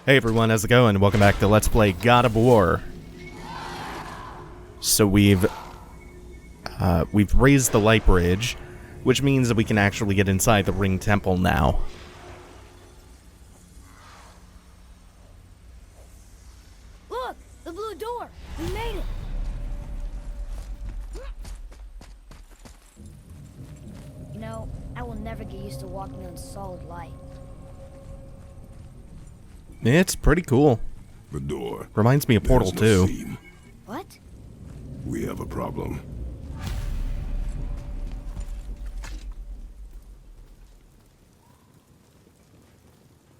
Hey everyone, how's it going? Welcome back to Let's Play God of War. So we've raised the light bridge, which means that we can actually get inside the Ring Temple now. Look! The blue door! We made it! You know, I will never get used to walking on solid light. It's pretty cool. The door. Reminds me of Portal 2. Seam. What? We have a problem.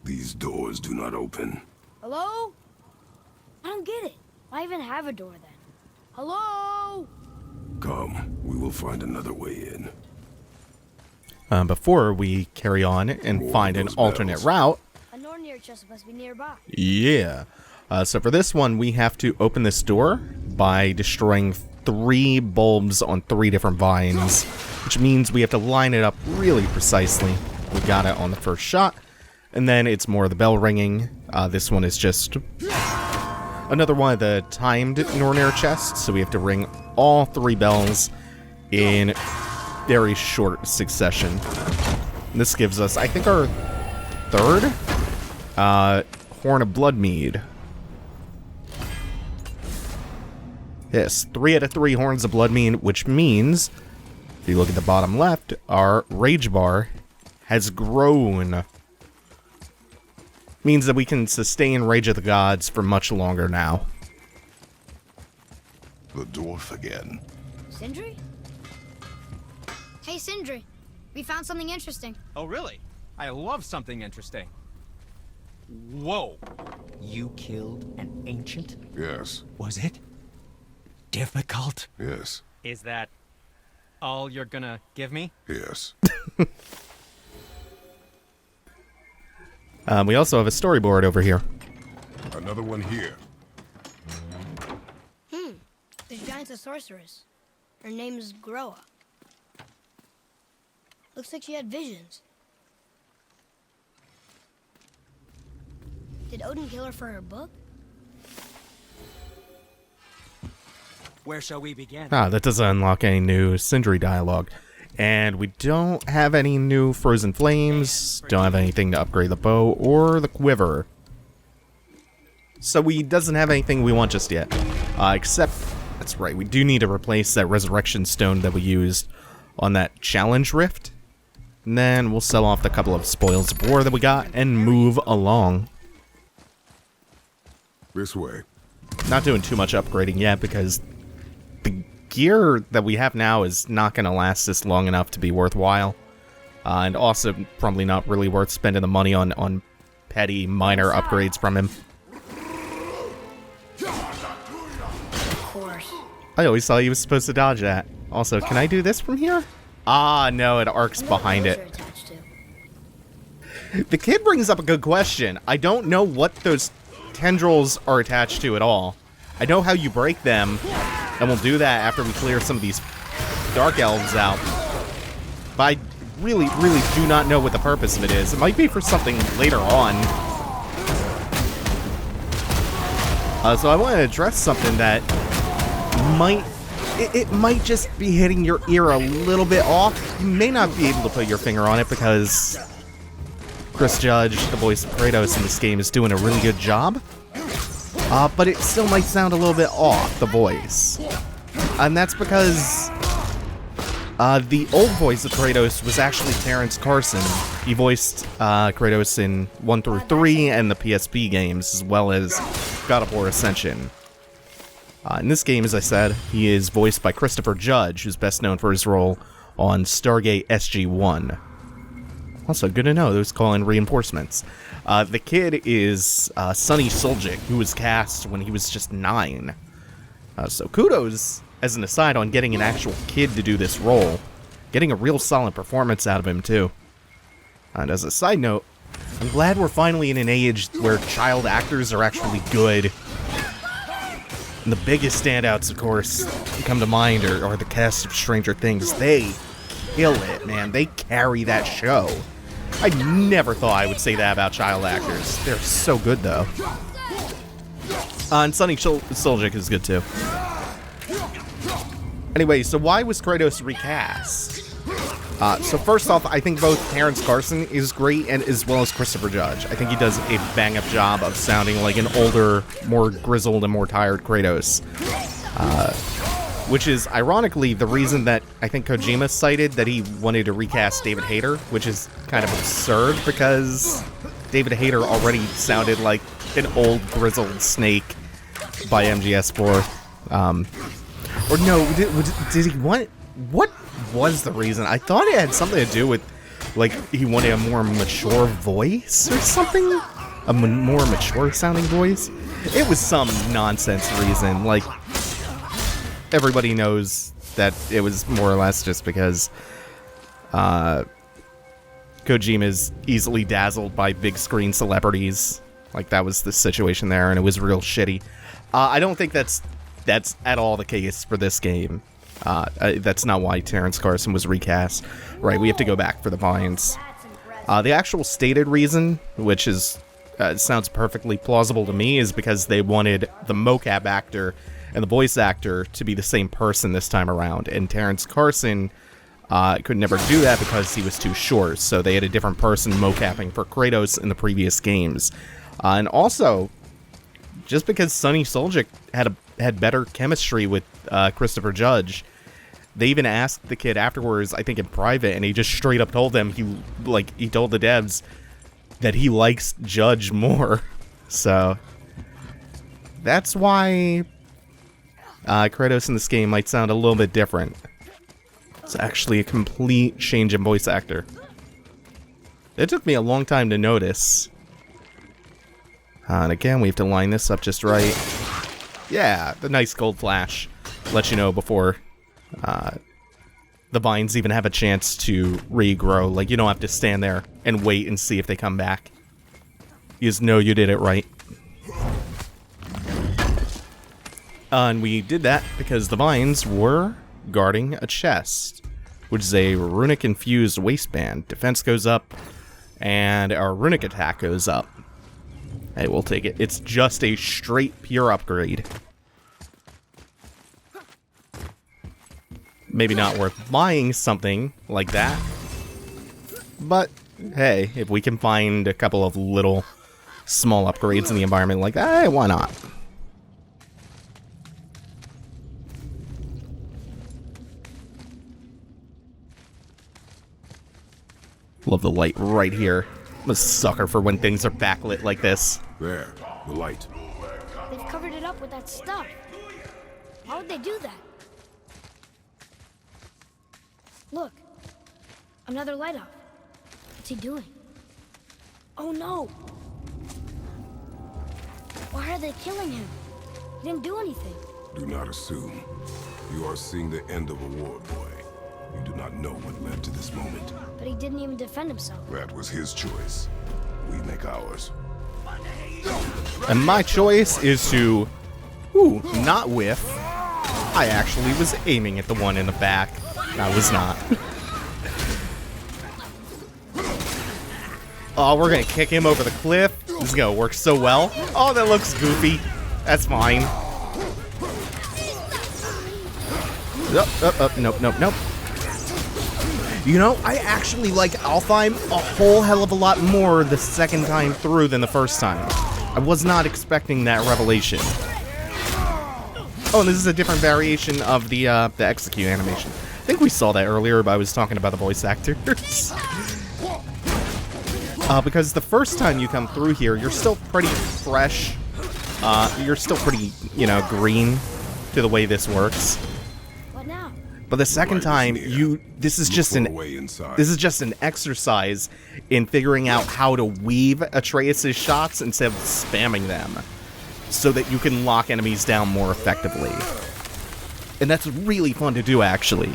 These doors do not open. Hello? I don't get it. Why even have a door then? Hello? Come, we will find another way in. Before we carry on and find an alternate route. A Norse chest must be nearby. Yeah. So for this one, we have to open this door by destroying 3 bulbs on 3 different vines, which means we have to line it up really precisely. We got it on the first shot, and then it's more of the bell ringing. This one is just another one of the timed Norse chests, so we have to ring all 3 bells in very short succession. And this gives us, I think, our 3rd Horn of Bloodmead. Yes, 3 out of 3 Horns of Bloodmead, which means, if you look at the bottom left, our rage bar has grown. Means that we can sustain Rage of the Gods for much longer now. The dwarf again. Sindri? Hey, Sindri. We found something interesting. Oh, really? I love something interesting. Whoa. You killed an ancient? Yes, Was it difficult? yes, Is that all you're gonna give me? yes. We also have a storyboard over here. Another one here. The giant's a sorceress. Her name is Groa. Looks like she had visions. Did Odin kill her for her book? Where shall we begin? That doesn't unlock any new Sindri dialogue. And we don't have any new Frozen Flames, don't have anything to upgrade the bow or the quiver. So we doesn't have anything we want just yet. Except, that's right, we do need to replace that Resurrection Stone that we used on that Challenge Rift. And then we'll sell off the couple of Spoils of War that we got and move along. This way. Not doing too much upgrading yet because the gear that we have now is not going to last us long enough to be worthwhile. And also probably not really worth spending the money on petty minor upgrades from him. Of course. I always thought he was supposed to dodge that. Also, can I do this from here? Ah, no, it arcs behind it. The kid brings up a good question. I don't know what those tendrils are attached to at all. I know how you break them, and we'll do that after we clear some of these dark elves out. But I really, really do not know what the purpose of it is. It might be for something later on. So I want to address something that might... It might just be hitting your ear a little bit off. You may not be able to put your finger on it because Chris Judge, the voice of Kratos in this game, is doing a really good job. But it still might sound a little bit off, the voice. And that's because the old voice of Kratos was actually Terrence Carson. He voiced Kratos in 1 through 3 and the PSP games, as well as God of War Ascension. In this game, as I said, he is voiced by Christopher Judge, who's best known for his role on Stargate SG-1. Also, good to know, those call in reinforcements. The kid is Sonny Suljic, who was cast when he was just 9. So kudos, as an aside, on getting an actual kid to do this role. Getting a real solid performance out of him, too. And as a side note, I'm glad we're finally in an age where child actors are actually good. And the biggest standouts, of course, that come to mind are the cast of Stranger Things. They kill it, man. They carry that show. I never thought I would say that about child actors. They're so good, though. And Sony Soljic is good, too. Anyway, so why was Kratos recast? So first off, I think both Terrence Carson is great, and as well as Christopher Judge. I think he does a bang-up job of sounding like an older, more grizzled, and more tired Kratos. Which is, ironically, the reason that I think Kojima cited that he wanted to recast David Hayter, which is kind of absurd, because David Hayter already sounded like an old, grizzled Snake by MGS4. Or no, did he want... What was the reason? I thought it had something to do with, like, he wanted a more mature voice or something? A more mature sounding voice? It was some nonsense reason, like... Everybody knows that it was more or less just because Kojima's easily dazzled by big screen celebrities. Like, that was the situation there, and it was real shitty. I don't think that's at all the case for this game. That's not why Terrence Carson was recast. Right, we have to go back for the vines. The actual stated reason, which is sounds perfectly plausible to me, is because they wanted the mocap actor and the voice actor to be the same person this time around, and Terrence Carson could never do that because he was too short, so they had a different person mocapping for Kratos in the previous games. And also, just because Sony Soljic had better chemistry with Christopher Judge, they even asked the kid afterwards, I think in private, and he just straight up told them, he told the devs that he likes Judge more. So, that's why... Kratos in this game might sound a little bit different. It's actually a complete change in voice actor. It took me a long time to notice. And again, we have to line this up just right. Yeah, the nice gold flash lets you know before the vines even have a chance to regrow. Like, you don't have to stand there and wait and see if they come back. You just know you did it right. And we did that because the vines were guarding a chest, which is a runic-infused waistband. Defense goes up, and our runic attack goes up. Hey, we'll take it. It's just a straight, pure upgrade. Maybe not worth buying something like that, but hey, if we can find a couple of little, small upgrades in the environment like that, hey, why not? Love the light right here. I'm a sucker for when things are backlit like this. There, the light. They've covered it up with that stuff. Why would they do that? Look. Another light up. What's he doing? Oh no! Why are they killing him? He didn't do anything. Do not assume. You are seeing the end of a war, boy. You do not know what led to this moment. But he didn't even defend himself. That was his choice. We make ours. And my choice is to, not whiff. I actually was aiming at the one in the back. I was not. Oh, we're gonna kick him over the cliff. This is gonna work so well. Oh, that looks goofy. That's fine. Nope. You know, I actually like Alfheim a whole hell of a lot more the second time through than the first time. I was not expecting that revelation. Oh, and this is a different variation of the execute animation. I think we saw that earlier, but I was talking about the voice actors. Because the first time you come through here, you're still pretty fresh. You're still pretty, green to the way this works. What now? But the second time, this is just an exercise in figuring out how to weave Atreus' shots instead of spamming them, so that you can lock enemies down more effectively. And that's really fun to do, actually.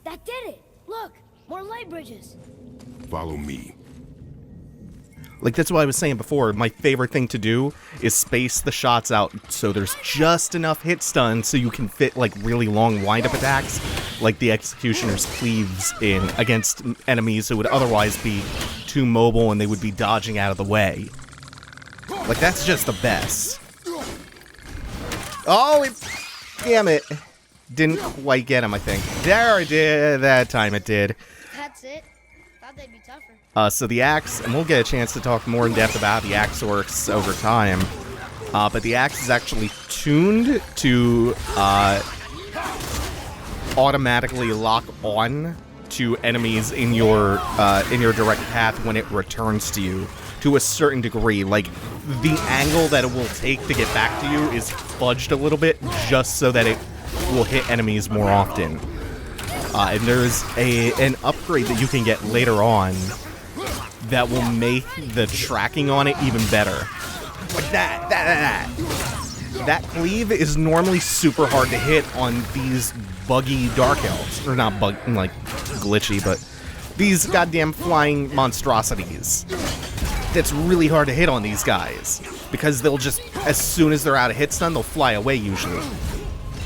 That did it! Look! More light bridges! Follow me. Like, that's what I was saying before. My favorite thing to do is space the shots out so there's just enough hit stun so you can fit, like, really long wind-up attacks, like the Executioner's Cleaves in against enemies who would otherwise be too mobile and they would be dodging out of the way. Like, that's just the best. Oh, damn it. Didn't quite get him, I think. There it did. That time it did. That's it. Thought they'd be tougher. So the axe, and we'll get a chance to talk more in depth about how the axe works over time. But the axe is actually tuned to automatically lock on to enemies in your direct path when it returns to you to a certain degree. Like, the angle that it will take to get back to you is fudged a little bit just so that it will hit enemies more often. And there's an upgrade that you can get later on that will make the tracking on it even better. Like that cleave is normally super hard to hit on these buggy dark elves. Or not like glitchy, but these goddamn flying monstrosities. That's really hard to hit on these guys, because they'll just, as soon as they're out of hit stun, they'll fly away usually.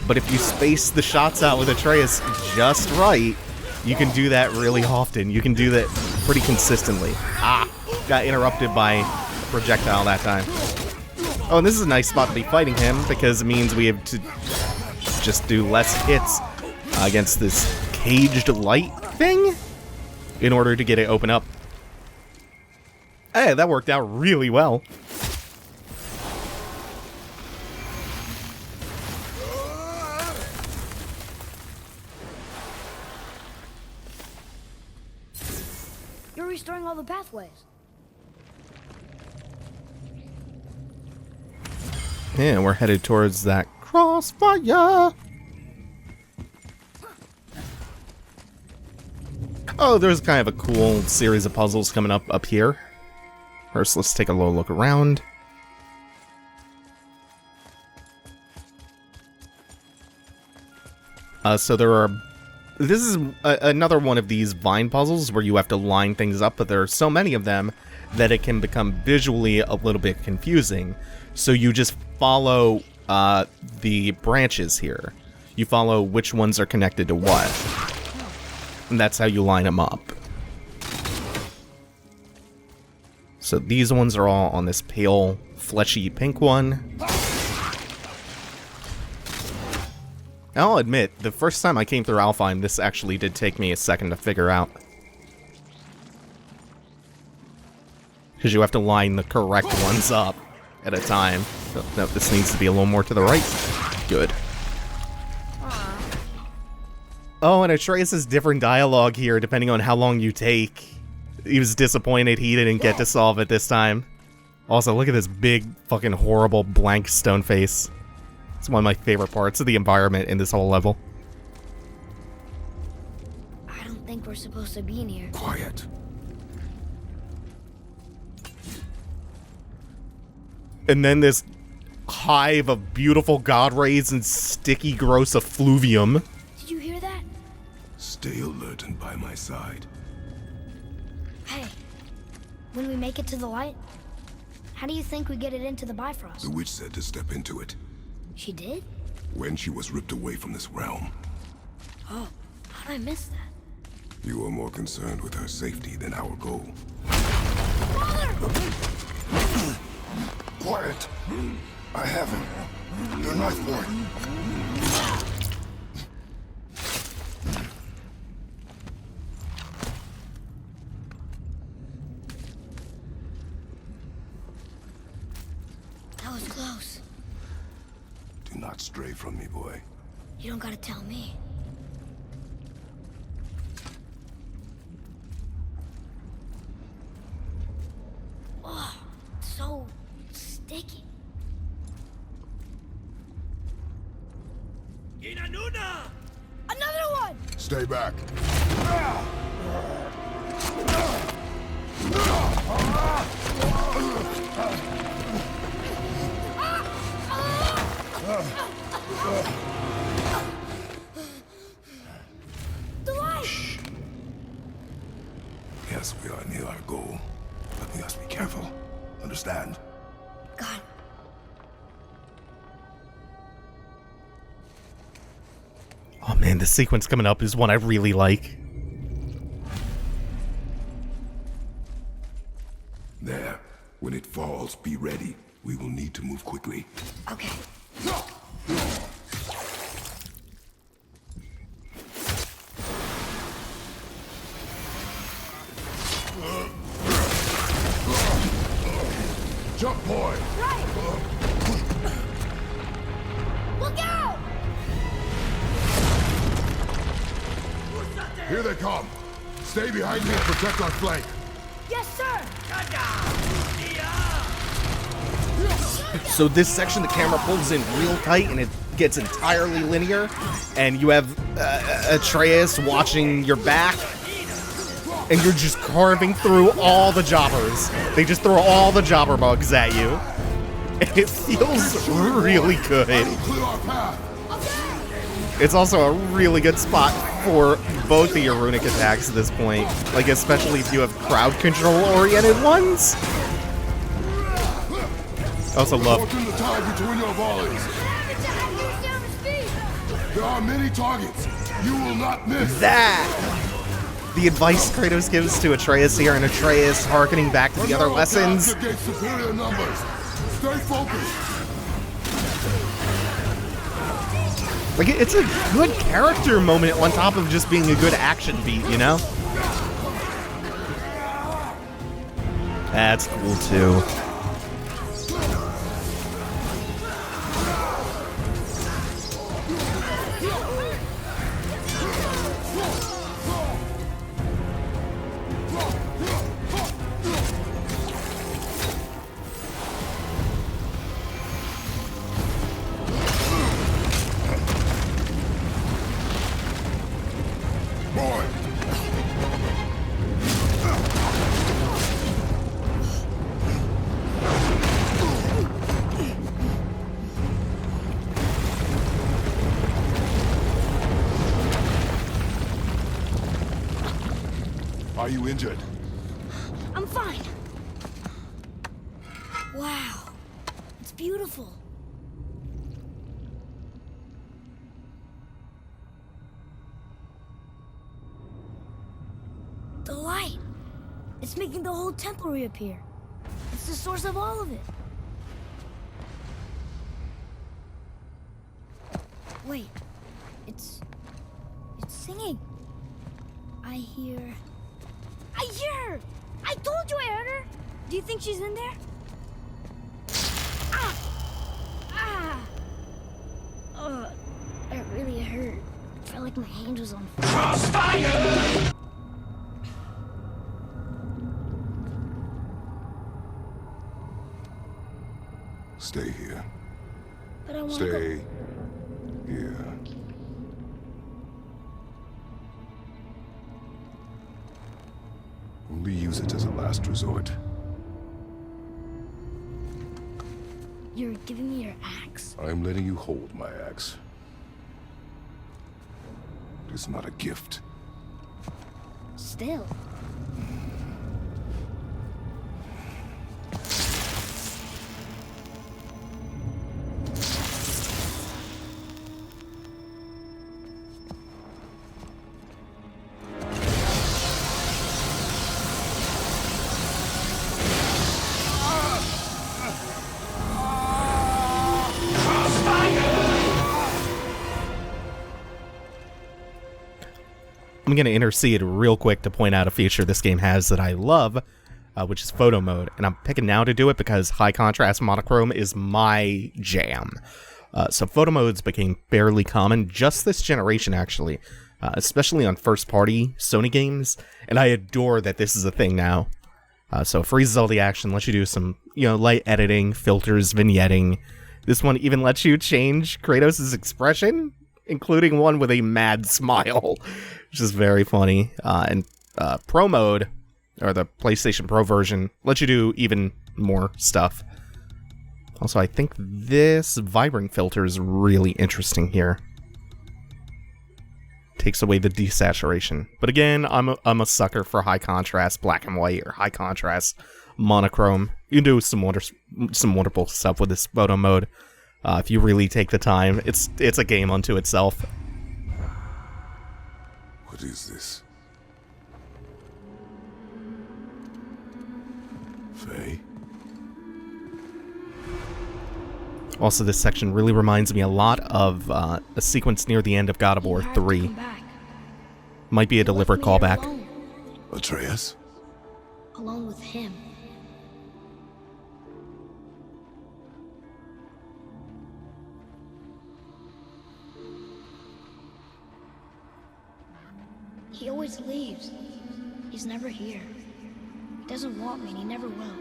But if you space the shots out with Atreus just right, you can do that really often. You can do that pretty consistently. Ah, got interrupted by a projectile that time. Oh, and this is a nice spot to be fighting him, because it means we have to just do less hits against this caged light thing in order to get it open up. Hey, that worked out really well. You're restoring all the pathways. Yeah, we're headed towards that crossfire. Oh, there's kind of a cool series of puzzles coming up here. First, let's take a little look around. So there are... This is another one of these vine puzzles where you have to line things up, but there are so many of them that it can become visually a little bit confusing. So you just follow the branches here. You follow which ones are connected to what. And that's how you line them up. So these ones are all on this pale, fleshy pink one. I'll admit, the first time I came through Alfheim, this actually did take me a second to figure out. Because you have to line the correct ones up at a time. Oh, no, this needs to be a little more to the right. Good. Oh, and Atreus has different dialogue here depending on how long you take. He was disappointed he didn't get to solve it this time. Also, look at this big, fucking horrible blank stone face. It's one of my favorite parts of the environment in this whole level. I don't think we're supposed to be in here. Quiet. And then this hive of beautiful god rays and sticky, gross effluvium. Did you hear that? Stay alert and by my side. Hey, when we make it to the light, how do you think we get it into the Bifrost? The witch said to step into it She did? when she was ripped away from this realm. Oh, how'd I miss that? You are more concerned with her safety than our goal. Quiet! I have him. Your knife boy. That was close. Do not stray from me, boy. You don't gotta tell me. Oh, so sticky. Another one! Stay back. The light! Yes, we are near our goal, but we must be careful. understand? God. Oh man, the sequence coming up is one I really like. There. When it falls, be ready. We will need to move quickly. Okay. Jump point! Right! Look out! Here they come. Stay behind me and protect our flank. Yes, sir! So this section, the camera pulls in real tight and it gets entirely linear, and you have Atreus watching your back, and you're just carving through all the jobbers. They just throw all the jobber bugs at you. And it feels really good. Clear our path. It's also a really good spot for both of your runic attacks at this point, like especially if you have crowd control oriented ones. I also love Fortune the tide between your volleys. There are many targets. You will not miss. that. The advice Kratos gives to Atreus here, and Atreus harkening back to the other lessons. Against superior numbers. Stay focused. Like, it's a good character moment on top of just being a good action beat, you know? That's cool, too. Are you injured? I'm fine. Wow. It's beautiful. The light. It's making the whole temple reappear. It's the source of all of it. Wait. It's singing. I hear her! I told you I heard her! Do you think she's in there? Ah! Ah! Oh, it really hurt. I felt like my hand was on fire. Crossfire! Stay here. But I want to Stay here. Only use it as a last resort. You're giving me your axe? I'm letting you hold my axe. It is not a gift. Still. I'm going to intercede real quick to point out a feature this game has that I love, which is photo mode. And I'm picking now to do it because high contrast monochrome is my jam. So photo modes became fairly common just this generation, actually, especially on first-party Sony games. And I adore that this is a thing now. So it freezes all the action, lets you do some, light editing, filters, vignetting. This one even lets you change Kratos' expression, including one with a mad smile, which is very funny. And Pro mode, or the PlayStation Pro version, lets you do even more stuff. Also, I think this vibrant filter is really interesting here. Takes away the desaturation. But again, I'm a sucker for high contrast black and white, or high contrast monochrome. You can do some wonderful stuff with this photo mode if you really take the time. It's a game unto itself. What is this? Faye? Also, this section really reminds me a lot of a sequence near the end of God of War 3. Might be a deliberate callback. Atreus? Alone with him. He always leaves. He's never here. He doesn't want me and he never will.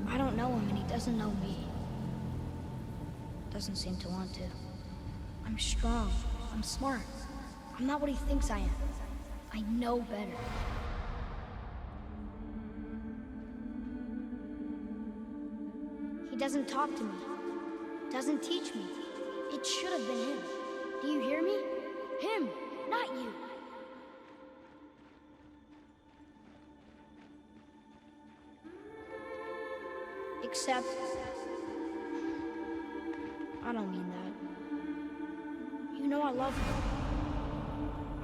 I don't know him and he doesn't know me. Doesn't seem to want to. I'm strong. I'm smart. I'm not what he thinks I am. I know better. He doesn't talk to me. Doesn't teach me. It should have been him. Do you hear me? Him, not you. Except... I don't mean that. You know I love him.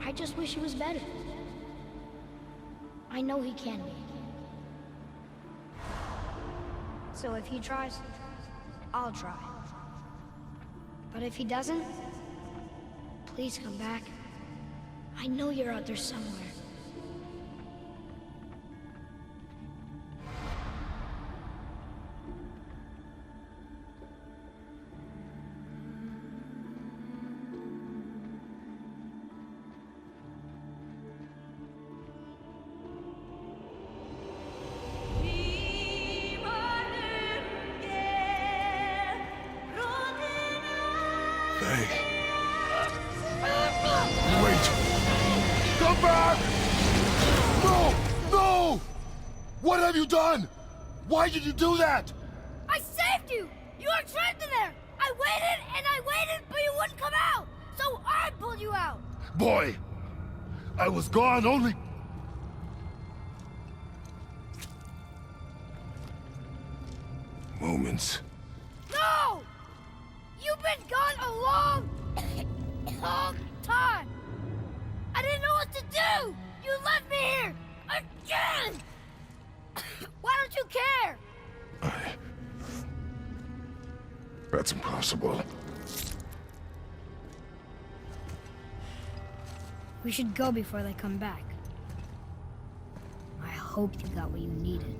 I just wish he was better. I know he can be. So if he tries, I'll try. But if he doesn't, please come back. I know you're out there somewhere. Wait! Come back! No! No! What have you done? Why did you do that? I saved you! You were trapped in there! I waited and I waited, but you wouldn't come out! So I pulled you out! Boy, I was gone only... moments. No! You've been gone a long time! I didn't know what to do! You left me here! Again! Why don't you care? That's impossible. We should go before they come back. I hope you got what you needed.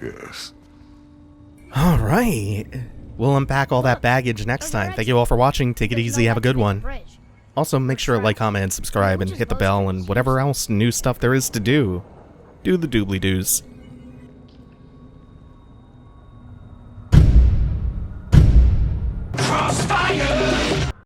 Yes. Alright. We'll unpack all that baggage next time. Thank you all for watching. Take it easy. Have a good one. Also, make sure to like, comment, and subscribe, and hit the bell, and whatever else new stuff there is to do. Do the doobly-doos.